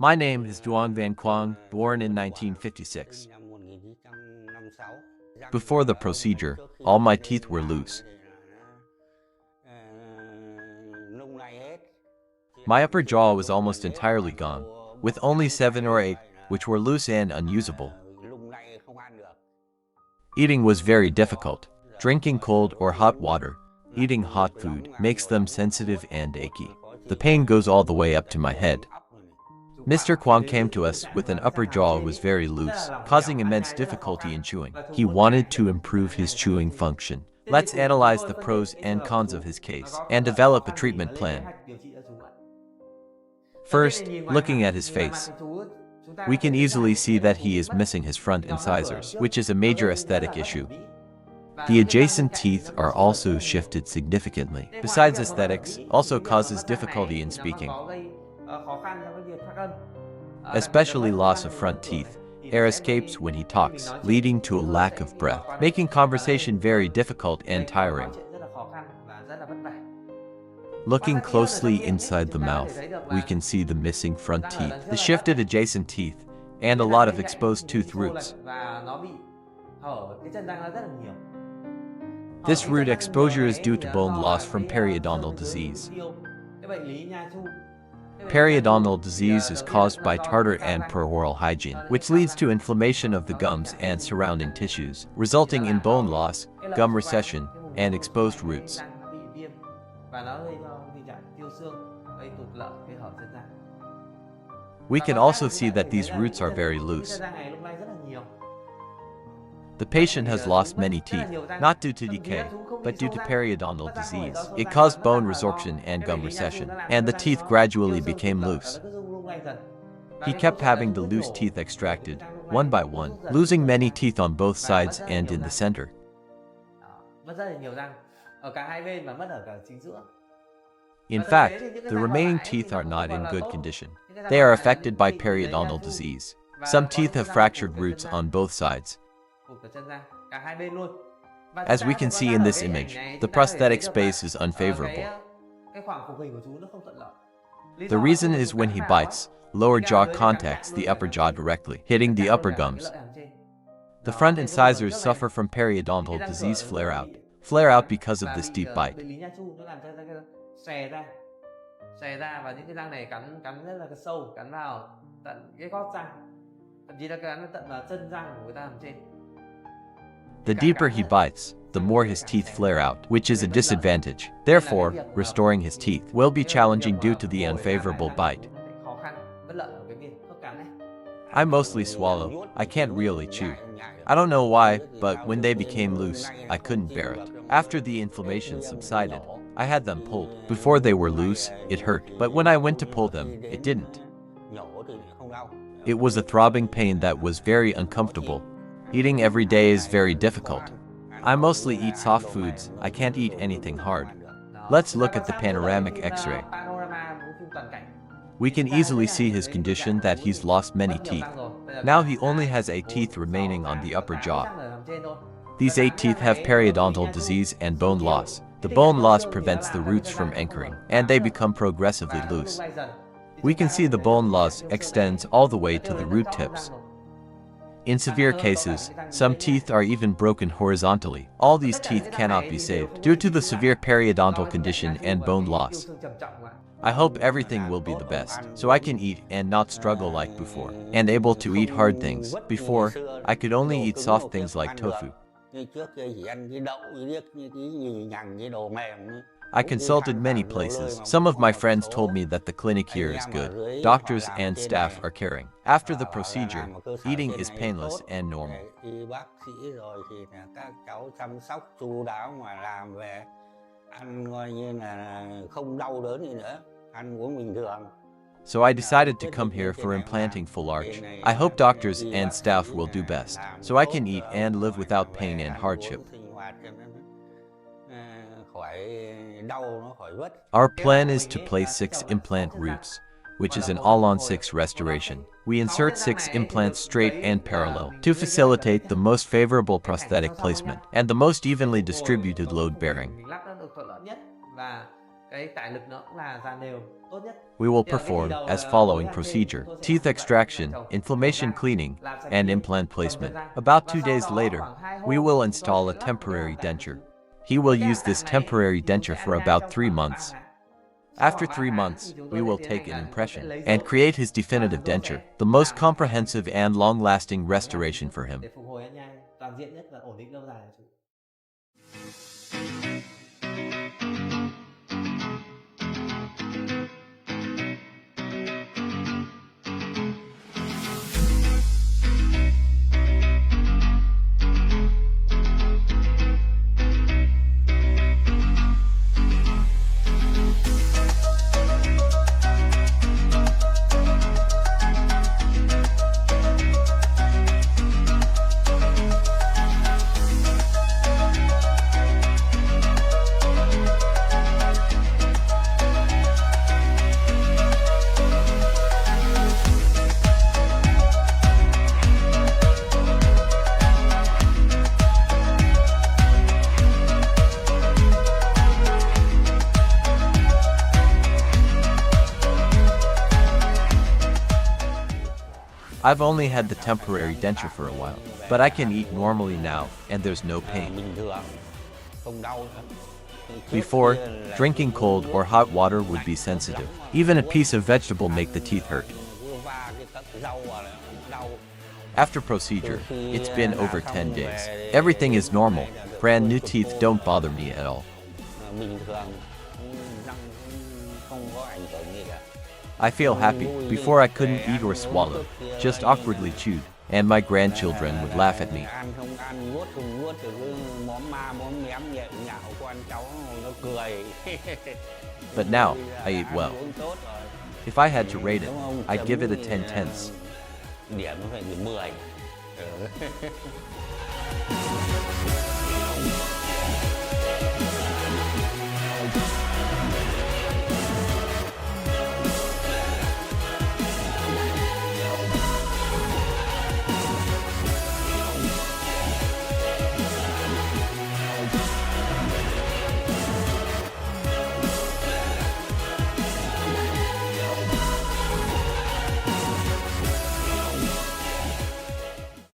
My name is Duong Van Quang, born in 1956. Before the procedure, all my teeth were loose. My upper jaw was almost entirely gone, with only 7 or 8, which were loose and unusable. Eating was very difficult. Drinking cold or hot water, eating hot food makes them sensitive and achy. The pain goes all the way up to my head. Mr. Quang came to us with an upper jaw was very loose, causing immense difficulty in chewing. He wanted to improve his chewing function. Let's analyze the pros and cons of his case and develop a treatment plan. First, looking at his face, we can easily see that he is missing his front incisors, which is a major aesthetic issue. The adjacent teeth are also shifted significantly. Besides aesthetics, also causes difficulty in speaking, especially loss of front teeth. Air escapes when he talks, leading to a lack of breath, making conversation very difficult and tiring. Looking closely inside the mouth, we can see the missing front teeth, the shifted adjacent teeth, and a lot of exposed tooth roots. This root exposure is due to bone loss from periodontal disease. Periodontal disease is caused by tartar and poor oral hygiene, which leads to inflammation of the gums and surrounding tissues, resulting in bone loss, gum recession, and exposed roots. We can also see that these roots are very loose. The patient has lost many teeth, not due to decay, but due to periodontal disease. It caused bone resorption and gum recession, and the teeth gradually became loose. He kept having the loose teeth extracted, one by one, losing many teeth on both sides and in the center. In fact, the remaining teeth are not in good condition. They are affected by periodontal disease. Some teeth have fractured roots on both sides. As we can see in this image, the prosthetic space is unfavorable. The reason is when he bites, lower jaw contacts the upper jaw directly, hitting the upper gums. The front incisors suffer from periodontal disease flare-out because of this deep bite. The deeper he bites, the more his teeth flare out, which is a disadvantage. Therefore, restoring his teeth will be challenging due to the unfavorable bite. I mostly swallow. I can't really chew. I don't know why, but when they became loose, I couldn't bear it. After the inflammation subsided, I had them pulled. Before they were loose, it hurt, but when I went to pull them, it didn't. It was a throbbing pain that was very uncomfortable. Eating every day is very difficult. I mostly eat soft foods. I can't eat anything hard. Let's look at the panoramic X-ray. We can easily see his condition that he's lost many teeth. Now he only has 8 teeth remaining on the upper jaw. These 8 teeth have periodontal disease and bone loss. The bone loss prevents the roots from anchoring, and they become progressively loose. We can see the bone loss extends all the way to the root tips. In severe cases, some teeth are even broken horizontally. All these teeth cannot be saved due to the severe periodontal condition and bone loss. I hope everything will be the best, so I can eat and not struggle like before, and able to eat hard things. Before, I could only eat soft things like tofu. I consulted many places. Some of my friends told me that the clinic here is good. Doctors and staff are caring. After the procedure, eating is painless and normal. So I decided to come here for implanting full arch. I hope doctors and staff will do best, so I can eat and live without pain and hardship. Our plan is to place 6 implant roots, which is an all-on-6 restoration. We insert 6 implants straight and parallel to facilitate the most favorable prosthetic placement and the most evenly distributed load bearing. We will perform as following procedure: teeth extraction, inflammation cleaning, and implant placement. About 2 days later, we will install a temporary denture. He will use this temporary denture for about 3 months. After 3 months, we will take an impression and create his definitive denture, the most comprehensive and long-lasting restoration for him. I've only had the temporary denture for a while, but I can eat normally now, and there's no pain. Before, drinking cold or hot water would be sensitive. Even a piece of vegetable make the teeth hurt. After procedure, it's been over 10 days. Everything is normal. Brand new teeth don't bother me at all. I feel happy. Before I couldn't eat or swallow, just awkwardly chewed, and my grandchildren would laugh at me. But now, I eat well. If I had to rate it, I'd give it a 10 tenths. Điểm nó phải 10.